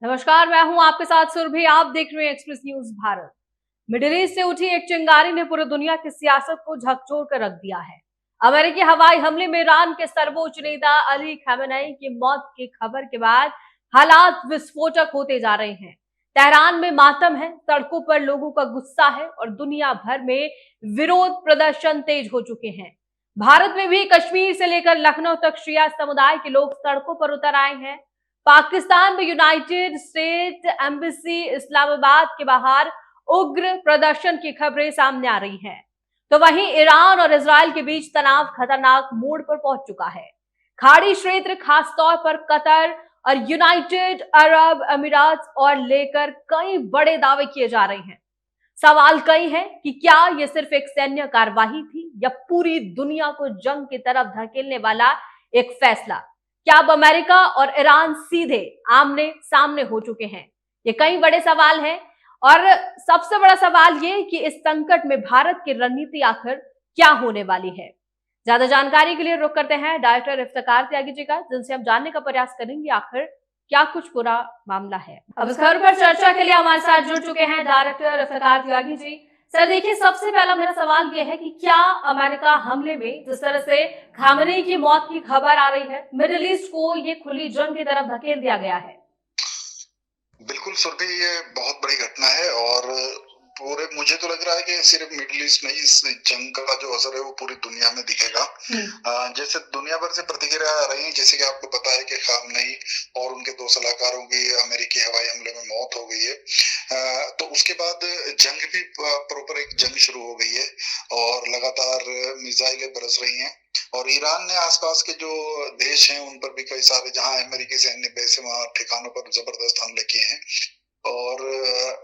नमस्कार, मैं हूं आपके साथ सुरभि। आप देख रहे हैं express news Bharat. Middle east से उठी एक चिंगारी ने पूरी दुनिया की सियासत को झकझोर कर रख दिया है। अमेरिकी हवाई हमले में ईरान के सर्वोच्च नेता अली खamenei की मौत की खबर के बाद हालात विस्फोटक होते जा रहे हैं। तेहरान में मातम है, सड़कों पर लोगों का गुस्सा है और दुनिया भर में विरोध प्रदर्शन तेज हो चुके हैं। भारत में भी कश्मीर से लेकर लखनऊ तक शिया समुदाय के लोग सड़कों पर उतर आए हैं। पाकिस्तान में यूनाइटेड स्टेट एम्बेसी इस्लामाबाद के बाहर उग्र प्रदर्शन की खबरें सामने आ रही हैं। तो वहीं ईरान और इजराइल के बीच तनाव खतरनाक मोड़ पर पहुंच चुका है। खाड़ी क्षेत्र, खासतौर पर कतर और यूनाइटेड अरब अमीरात और लेकर कई बड़े दावे किए जा रहे हैं। सवाल कई हैं कि क्या यह सिर्फ एक सैन्य कार्यवाही थी या पूरी दुनिया को जंग की तरफ धकेलने वाला एक फैसला। क्या अब अमेरिका और ईरान सीधे आमने सामने हो चुके हैं? ये कई बड़े सवाल हैं और सबसे बड़ा सवाल ये कि इस संकट में भारत की रणनीति आखिर क्या होने वाली है। ज्यादा जानकारी के लिए रुक करते हैं डायरेक्टर इफ्तिकार त्यागी जी का, जिनसे हम जानने का प्रयास करेंगे आखिर क्या कुछ पूरा मामला है। अब इस खबर पर चर्चा के लिए हमारे साथ जुड़ चुके हैं डायरेक्टर इफ्तिकार त्यागी जी। सर देखिए, सबसे पहला मेरा सवाल यह है कि क्या अमेरिका हमले में जिस तरह से खामनेई की मौत की खबर आ रही है, मिडिल ईस्ट को ये खुली जंग की तरफ धकेल दिया गया है? बिल्कुल सुरभि, ये बहुत बड़ी घटना है और पूरे मुझे तो लग रहा है कि सिर्फ मिडिल ईस्ट में इस जंग का जो असर है वो पूरी दुनिया में दिखेगा। जैसे दुनिया भर से प्रतिक्रिया आ रही है, जैसे कि आपको पता है कि खामनेई और उनके 2 सलाहकारों की अमेरिकी हवाई हमले में मौत हो गई है। तो उसके बाद जंग भी प्रॉपर एक जंग शुरू हो गई है और लगातार मिसाइलें बरस रही हैं और ईरान ने आसपास के जो देश हैं उन पर भी कई सारे, जहां अमेरिकी सैन्य बेस है वहां ठिकानों पर जबरदस्त हमले किए हैं और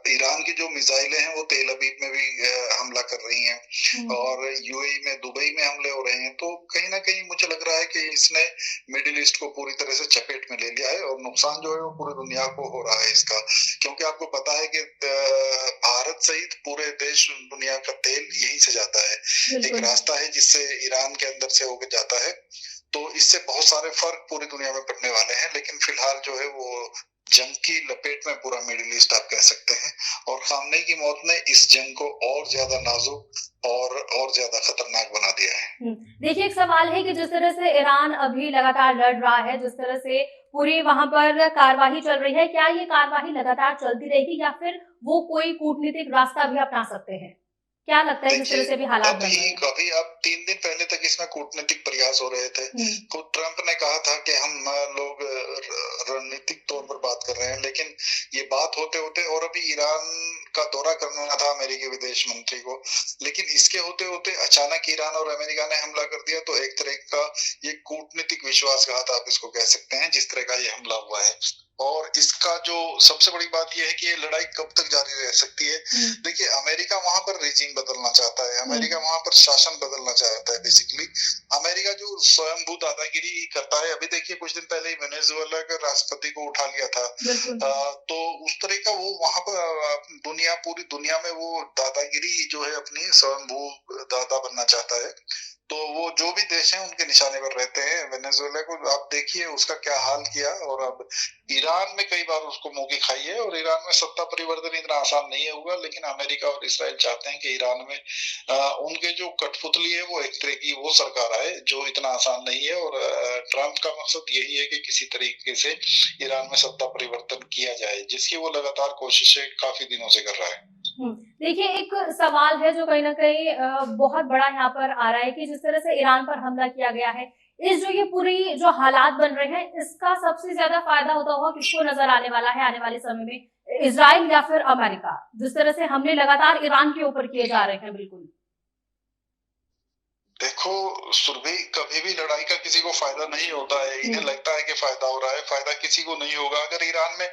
ईरान की जो मिसाइलें हैं वो तेल अवीव में भी हमला कर रही हैं और यूएई में, दुबई में हमले हो रहे हैं। तो कहीं ना कहीं मुझे लग रहा है कि इसने मिडिल ईस्ट को पूरी तरह से चपेट में ले लिया है और नुकसान जो है वो पूरी दुनिया को हो रहा है इसका, क्योंकि आपको पता है कि भारत सहित पूरे देश दुनिया का तेल यहीं से जाता है। एक रास्ता है जिससे ईरान के अंदर से होकर जाता है, तो इससे बहुत सारे फर्क पूरी दुनिया में पड़ने वाले हैं। लेकिन फिलहाल जो है वो जंग की लपेट में पूरा मिडिल ईस्ट आप कह सकते हैं और खामनेई की मौत ने इस जंग को और ज्यादा नाजुक और ज्यादा खतरनाक बना दिया है। देखिए, एक सवाल है कि जिस तरह से ईरान अभी लगातार लड़ रहा है, जिस तरह से पूरी वहां पर कार्यवाही चल रही है, क्या ये कार्यवाही लगातार चलती रहेगी या फिर वो कोई कूटनीतिक रास्ता भी अपना सकते हैं? क्या लगता है जिस तरह से भी हालात बन रहे हैं? अभी अब 3 दिन पहले तक इसमें कूटनीतिक प्रयास हो रहे थे। खुद ट्रंप ने कहा था कि हम लोग रणनीतिक तौर पर बात कर रहे हैं, लेकिन ये बात होते होते, और अभी ईरान का दौरा करना था अमेरिकी विदेश मंत्री को, लेकिन इसके होते होते अचानक ईरान और अमेरिका ने हमला कर दिया। तो एक तरह का ये कूटनीतिक विश्वासघात आप इसको कह सकते हैं, जिस तरह का ये हमला हुआ है। और इसका जो सबसे बड़ी बात यह है कि ये लड़ाई कब तक जारी रह सकती है। देखिए, अमेरिका वहां पर रिजीम बदलना चाहता है, अमेरिका वहां पर शासन बदलना चाहता है। बेसिकली अमेरिका जो स्वयंभू दादागिरी करता है, अभी देखिए कुछ दिन पहले ही वेनेजुएला के राष्ट्रपति को उठा लिया था, तो उस तरह का वो वहां पर पूरी दुनिया में वो दादागिरी जो है अपनी स्वयंभू दादा बनना चाहता है। तो वो जो भी देश हैं उनके निशाने पर रहते हैं। वेनेजुएला को आप देखिए उसका क्या हाल किया, और अब ईरान में कई बार उसको मुंह खाई है और ईरान में सत्ता परिवर्तन इतना आसान नहीं होगा। लेकिन अमेरिका और इसराइल चाहते हैं कि ईरान में उनके जो कठपुतली है वो एक तरह की वो सरकार आए, जो इतना आसान नहीं है। और ट्रंप का मकसद यही है कि किसी तरीके से ईरान में सत्ता परिवर्तन किया जाए, जिसकी वो लगातार कोशिशें काफी दिनों से कर रहा है। देखिए, एक सवाल है जो कहीं न कहीं बहुत बड़ा यहाँ पर आ रहा है कि जिस तरह से ईरान पर हमला किया गया है, इस जो ये पूरी जो हालात बन रहे हैं, इसका सबसे ज़्यादा फ़ायदा होता होगा किसको नज़र आने वाला है आने वाले समय में? इज़राइल या फिर अमेरिका? जिस तरह से हमले लगातार ईरान के ऊपर किए जा रहे हैं, बिल्कुल। देखो सुरभि, कभी भी लड़ाई का किसी को फायदा नहीं होता है। इन्हें लगता है कि फायदा हो रहा है, फायदा किसी को नहीं होगा। अगर ईरान में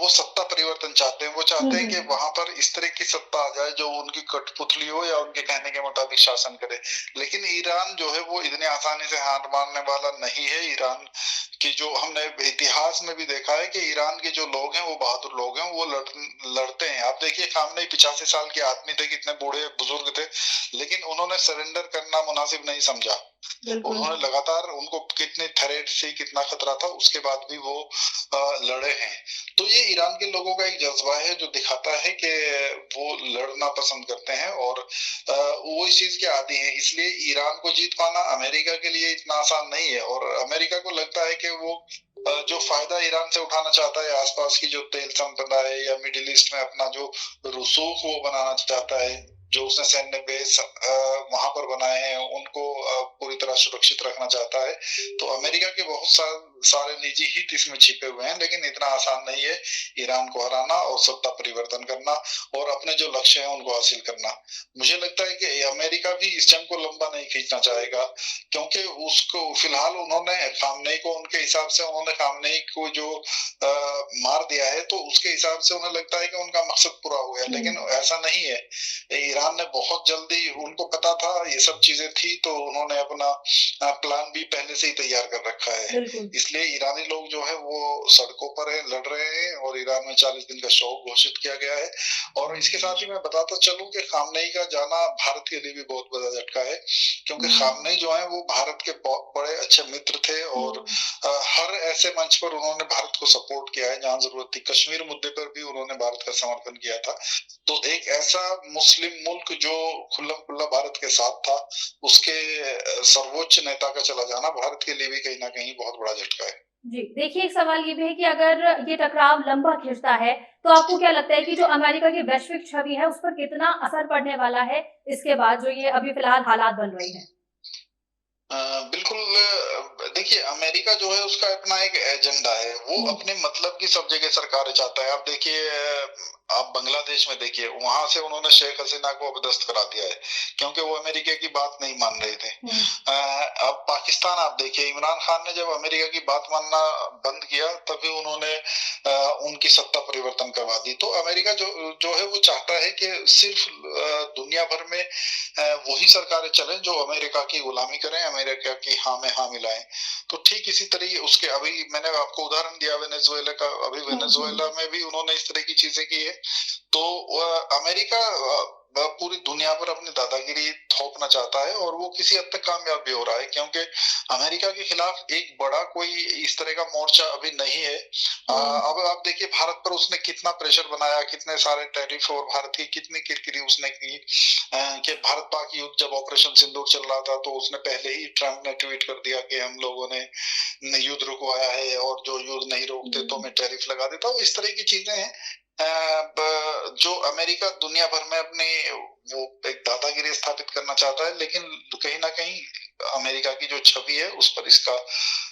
वो सत्ता परिवर्तन चाहते हैं, वो चाहते हैं कि वहां पर इस तरह की सत्ता आ जाए जो उनकी कठपुतली हो या उनके कहने के मुताबिक शासन करे। लेकिन ईरान जो है वो इतने आसानी से हार मानने वाला नहीं है। ईरान की जो हमने इतिहास में भी देखा है कि ईरान के जो लोग हैं वो बहादुर लोग हैं, वो लड़ते हैं। आप देखिए, खामनेई 85 साल के आदमी थे, कितने बूढ़े बुजुर्ग थे, लेकिन उन्होंने सरेंडर करना देखना मुनासिब नहीं समझा। उन्होंने लगातार उनको कितने थ्रेट से कितना खतरा था उसके बाद भी वो लड़े हैं। तो ये ईरान के लोगों का एक जज्बा है जो दिखाता है कि वो लड़ना पसंद करते हैं और वो इस चीज के आदी हैं। इसलिए ईरान को जीत पाना अमेरिका के लिए इतना आसान नहीं है और अमेरिका को लगता है कि वो जो फायदा ईरान से उठाना चाहता है, आसपास की जो तेल संपदा है या मिडिल ईस्ट में अपना जो रसूख वो बनाना चाहता है, जो उसने सैन्य बेस वहां पर बनाए हैं उनको पूरी तरह सुरक्षित रखना चाहता है। तो अमेरिका के बहुत सारे निजी हित इसमें छिपे हुए हैं, लेकिन इतना आसान नहीं है ईरान को हराना और सत्ता परिवर्तन करना और अपने जो लक्ष्य हैं उनको हासिल करना। मुझे लगता है कि अमेरिका भी इस जंग को लंबा नहीं खींचना चाहेगा, क्योंकि उसको फिलहाल उन्होंने खामनेई को उनके हिसाब से उन्होंने खामनेई को जो मार दिया है तो उसके हिसाब से उन्हें लगता है कि उनका मकसद पूरा हो गया, लेकिन ऐसा नहीं है। ईरान ने बहुत जल्दी, उनको पता था ये सब चीजें थी तो उन्होंने अपना प्लान भी पहले से ही तैयार कर रखा है। इसलिए ईरानी लोग जो है वो सड़कों पर है, लड़ रहे हैं और ईरान में 40 दिन का शोक घोषित किया गया है। और इसके साथ ही मैं बताता चलूं कि खामनेई का जाना भारत के लिए भी बहुत बड़ा झटका है, क्योंकि खामनेई जो है वो भारत के बहुत बड़े अच्छे मित्र थे और हर ऐसे मंच पर उन्होंने भारत को सपोर्ट किया है जहां जरूरत थी। कश्मीर मुद्दे पर भी उन्होंने भारत का समर्थन किया था। तो एक ऐसा मुस्लिम मुल्क जो खुल्लम खुल्ला भारत के साथ था, उसके सर्वोच्च नेता का चला जाना भारत के लिए भी कहीं ना कहीं बहुत बड़ा झटका है। जी, देखिए एक सवाल ये भी है कि अगर ये टकराव लंबा खिंचता है तो आपको क्या लगता है कि जो अमेरिका की वैश्विक छवि है उस पर कितना असर पड़ने वाला है इसके बाद जो ये अभी फिलहाल हालात बन रहे हैं? बिल्कुल, देखिए अमेरिका जो है उसका अपना एक एजेंडा है, वो अपने मतलब की सब जगह सरकार चाहता है। आप देखिए, आप बांग्लादेश में देखिए, वहां से उन्होंने शेख हसीना को अपदस्थ करा दिया है क्योंकि वो अमेरिका की बात नहीं मान रहे थे। अब पाकिस्तान आप देखिए, इमरान खान ने जब अमेरिका की बात मानना बंद किया तभी उन्होंने उनकी सत्ता परिवर्तन करवा दी। तो अमेरिका जो है वो चाहता है कि सिर्फ दुनिया भर में वही सरकारें चलें जो अमेरिका की गुलामी करें, अमेरिका की हाँ में हाँ मिलाएं। तो ठीक इसी तरीके उसके, अभी मैंने आपको उदाहरण दिया वेनेजुएला का, अभी वेनेजुएला में भी उन्होंने इस तरह की चीजें की है। तो अमेरिका पूरी दुनिया पर अपनी दादागिरी थोपना चाहता है और वो किसी हद तक कामयाब भी हो रहा है, क्योंकि अमेरिका के खिलाफ एक बड़ा कोई इस तरह का मोर्चा अभी नहीं है। अब आप देखिए भारत पर उसने कितना प्रेशर बनाया, कितने सारे टैरिफ और भारत की कितनी किरकिरी उसने की कि भारत पाक युद्ध जब ऑपरेशन सिंदूर चल रहा था तो उसने पहले ही ट्रम्प ने ट्वीट कर दिया कि हम लोगों ने युद्ध रुकवाया है और जो युद्ध नहीं रोकते तो मैं टैरिफ लगा देता हूँ। इस तरह की चीजें हैं जो अमेरिका दुनिया भर में अपनी वो एक दादागिरी स्थापित करना चाहता है, लेकिन कहीं ना कहीं अमेरिका की जो छवि है उस पर इसका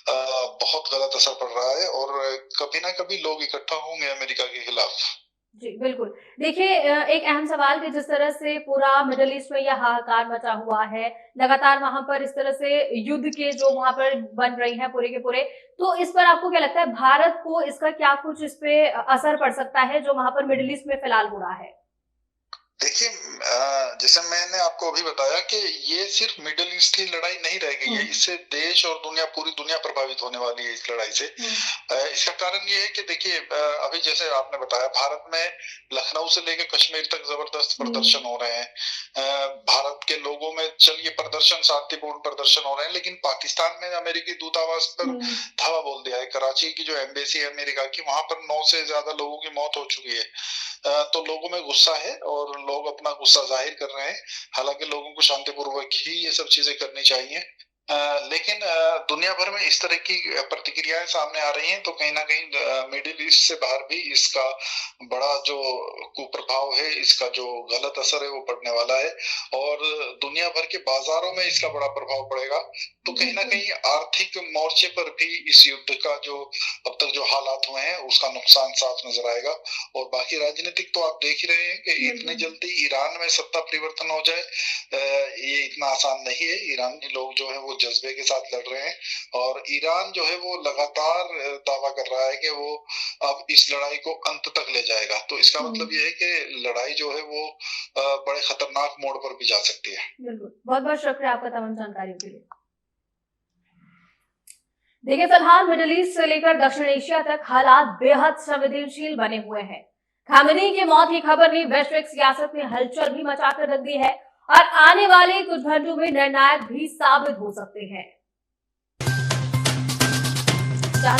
बहुत गलत असर पड़ रहा है और कभी ना कभी लोग इकट्ठा होंगे अमेरिका के खिलाफ। जी, बिल्कुल। देखिए एक अहम सवाल कि जिस तरह से पूरा मिडल ईस्ट में यह हाहाकार मचा हुआ है, लगातार वहाँ पर इस तरह से युद्ध के जो वहाँ पर बन रही हैं पूरे के पूरे, तो इस पर आपको क्या लगता है भारत को इसका क्या कुछ इस पे असर पड़ सकता है जो वहाँ पर मिडल ईस्ट में फिलहाल हो रहा है? देखिए, जैसे मैंने आपको अभी बताया कि ये सिर्फ मिडिल ईस्ट की लड़ाई नहीं रह गई है, इससे देश और दुनिया, पूरी दुनिया प्रभावित होने वाली है इस लड़ाई से। इसका कारण ये है कि देखिए अभी जैसे आपने बताया भारत में लखनऊ से लेकर कश्मीर तक जबरदस्त प्रदर्शन हो रहे हैं। भारत के लोगों में चलिए प्रदर्शन, शांतिपूर्ण प्रदर्शन हो रहे हैं, लेकिन पाकिस्तान में अमेरिकी दूतावास पर धावा बोल दिया है। कराची की जो एम्बेसी है अमेरिका की, वहां पर 9 से ज्यादा लोगों की मौत हो चुकी है। तो लोगों में गुस्सा है और लोग अपना गुस्सा जाहिर कर रहे हैं। हालांकि लोगों को शांतिपूर्वक ही ये सब चीजें करनी चाहिए, लेकिन दुनिया भर में इस तरह की प्रतिक्रियाएं सामने आ रही हैं, तो कहीं ना कहीं मिडिल ईस्ट से बाहर भी इसका बड़ा जो कुप्रभाव है, इसका जो गलत असर है वो पड़ने वाला है और दुनिया भर के बाजारों में इसका बड़ा प्रभाव पड़ेगा। तो कहीं ना कहीं आर्थिक मोर्चे पर भी इस युद्ध का जो अब तक जो हालात हुए हैं उसका नुकसान साफ नजर आएगा। और बाकी राजनीतिक तो आप देख ही रहे हैं कि इतनी जल्दी ईरान में सत्ता परिवर्तन हो जाए, ये इतना आसान नहीं है। ईरानी लोग जो है वो जज्बे के साथ लड़ रहे हैं और ईरान जो है वो लगातार दावा कर रहा है कि वो अब इस लड़ाई को अंत तक ले जाएगा। तो इसका मतलब ये है कि लड़ाई जो है वो बड़े खतरनाक मोड़ पर भी जा सकती है। बिल्कुल, बहुत बहुत शुक्रिया आपका तमाम जानकारियों के लिए। देखिए फिलहाल मिडिल ईस्ट से लेकर दक्षिण एशिया तक हालात बेहद संवेदनशील बने हुए हैं। खामेनी की मौत की खबर ने वैश्विक सियासत में हलचल भी मचा कर रख दी है और आने वाले कुछ घंटों में निर्णायक भी साबित हो सकते हैं।